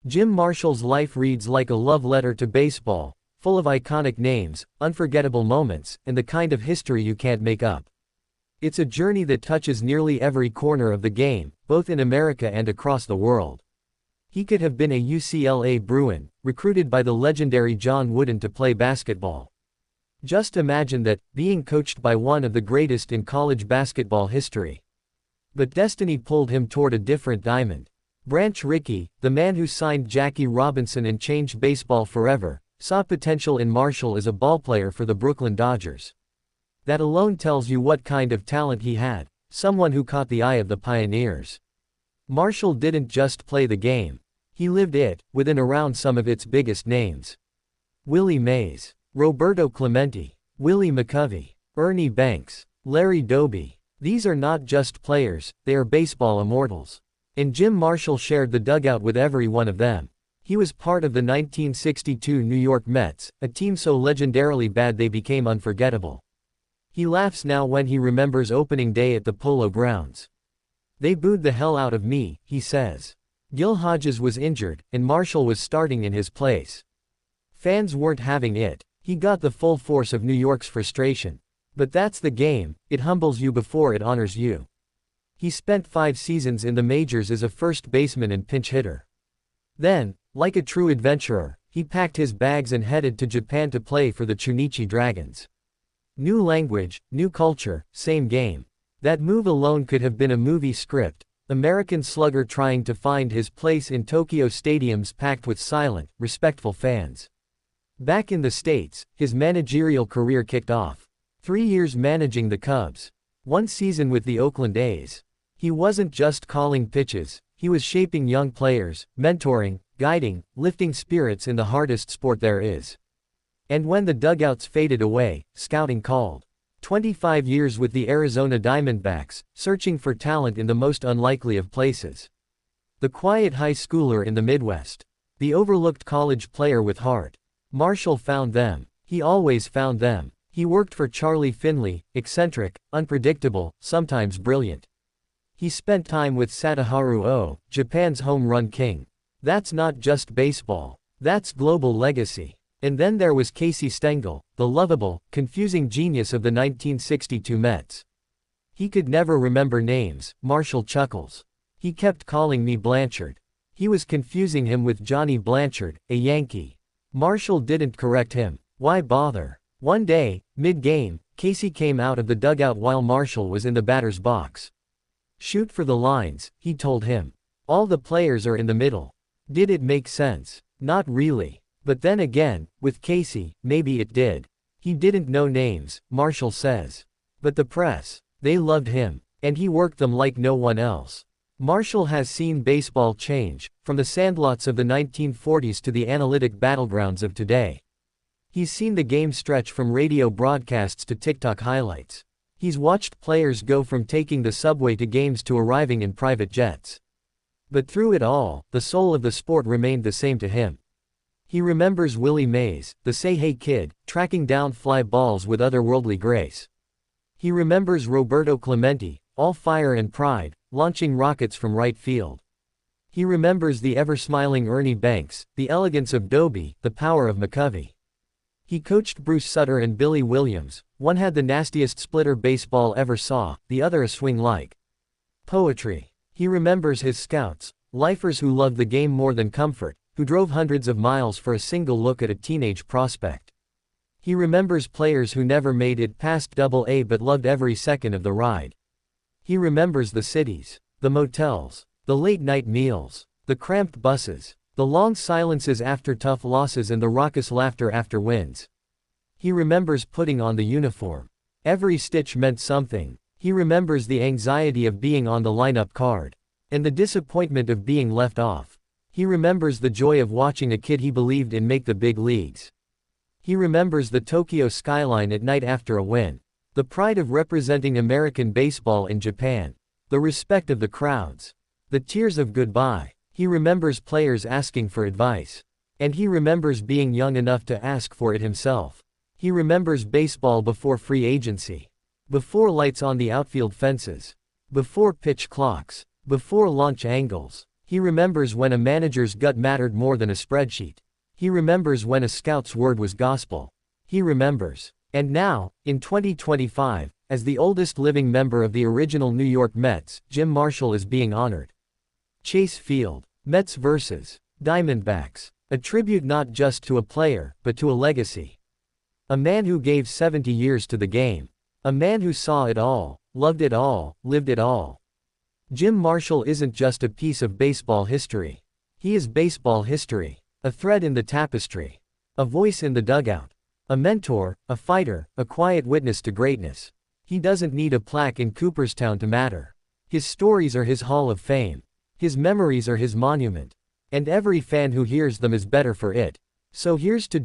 Jim Marshall's life reads like a love letter to baseball, full of iconic names, unforgettable moments, and the kind of history you can't make up. It's a journey that touches nearly every corner of the game, both in America and across the world. He could have been a UCLA Bruin, recruited by the legendary John Wooden to play basketball. Just imagine that, being coached by one of the greatest in college basketball history. But destiny pulled him toward a different diamond. Branch Rickey, the man who signed Jackie Robinson and changed baseball forever, saw potential in Marshall as a ballplayer for the Brooklyn Dodgers. That alone tells you what kind of talent he had, someone who caught the eye of the pioneers. Marshall didn't just play the game. He lived it, with and around some of its biggest names. Willie Mays, Roberto Clemente, Willie McCovey, Ernie Banks, Larry Doby. These are not just players, they are baseball immortals. And Jim Marshall shared the dugout with every one of them. He was part of the 1962 New York Mets, a team so legendarily bad they became unforgettable. He laughs now when he remembers opening day at the Polo Grounds. "They booed the hell out of me," he says. Gil Hodges was injured, and Marshall was starting in his place. Fans weren't having it. He got the full force of New York's frustration. But that's the game, it humbles you before it honors you. He spent 5 seasons in the majors as a first baseman and pinch hitter. Then, like a true adventurer, he packed his bags and headed to Japan to play for the Chunichi Dragons. New language, new culture, same game. That move alone could have been a movie script. American slugger trying to find his place in Tokyo stadiums packed with silent, respectful fans. Back in the States, his managerial career kicked off. 3 years managing the Cubs. 1 season with the Oakland A's. He wasn't just calling pitches, he was shaping young players, mentoring, guiding, lifting spirits in the hardest sport there is. And when the dugouts faded away, scouting called. 25 years with the Arizona Diamondbacks, searching for talent in the most unlikely of places. The quiet high schooler in the Midwest. The overlooked college player with heart. Marshall found them. He always found them. He worked for Charlie Finley, eccentric, unpredictable, sometimes brilliant. He spent time with Sadaharu Oh, Japan's home run king. That's not just baseball. That's global legacy. And then there was Casey Stengel, the lovable, confusing genius of the 1962 Mets. He could never remember names, Marshall chuckles. He kept calling me Blanchard. He was confusing him with Johnny Blanchard, a Yankee. Marshall didn't correct him. Why bother? One day, mid-game, Casey came out of the dugout while Marshall was in the batter's box. "Shoot for the lines," he told him. "All the players are in the middle." Did it make sense? Not really. But then again, with Casey, maybe it did. He didn't know names, Marshall says. But the press, they loved him. And he worked them like no one else. Marshall has seen baseball change, from the sandlots of the 1940s to the analytic battlegrounds of today. He's seen the game stretch from radio broadcasts to TikTok highlights. He's watched players go from taking the subway to games to arriving in private jets. But through it all, the soul of the sport remained the same to him. He remembers Willie Mays, the say-hey kid, tracking down fly balls with otherworldly grace. He remembers Roberto Clemente, all fire and pride, launching rockets from right field. He remembers the ever-smiling Ernie Banks, the elegance of Doby, the power of McCovey. He coached Bruce Sutter and Billy Williams. One had the nastiest splitter baseball ever saw, the other a swing like poetry. He remembers his scouts, lifers who loved the game more than comfort, who drove hundreds of miles for a single look at a teenage prospect. He remembers players who never made it past Double-A but loved every second of the ride. He remembers the cities, the motels, the late-night meals, the cramped buses, the long silences after tough losses and the raucous laughter after wins. He remembers putting on the uniform. Every stitch meant something. He remembers the anxiety of being on the lineup card. And the disappointment of being left off. He remembers the joy of watching a kid he believed in make the big leagues. He remembers the Tokyo skyline at night after a win. The pride of representing American baseball in Japan. The respect of the crowds. The tears of goodbye. He remembers players asking for advice. And he remembers being young enough to ask for it himself. He remembers baseball before free agency. Before lights on the outfield fences. Before pitch clocks. Before launch angles. He remembers when a manager's gut mattered more than a spreadsheet. He remembers when a scout's word was gospel. He remembers. And now, in 2025, as the oldest living member of the original New York Mets, Jim Marshall is being honored. Chase Field. Mets vs. Diamondbacks. A tribute not just to a player, but to a legacy. A man who gave 70 years to the game. A man who saw it all, loved it all, lived it all. Jim Marshall isn't just a piece of baseball history. He is baseball history. A thread in the tapestry. A voice in the dugout. A mentor, a fighter, a quiet witness to greatness. He doesn't need a plaque in Cooperstown to matter. His stories are his Hall of Fame. His memories are his monument. And every fan who hears them is better for it. So here's to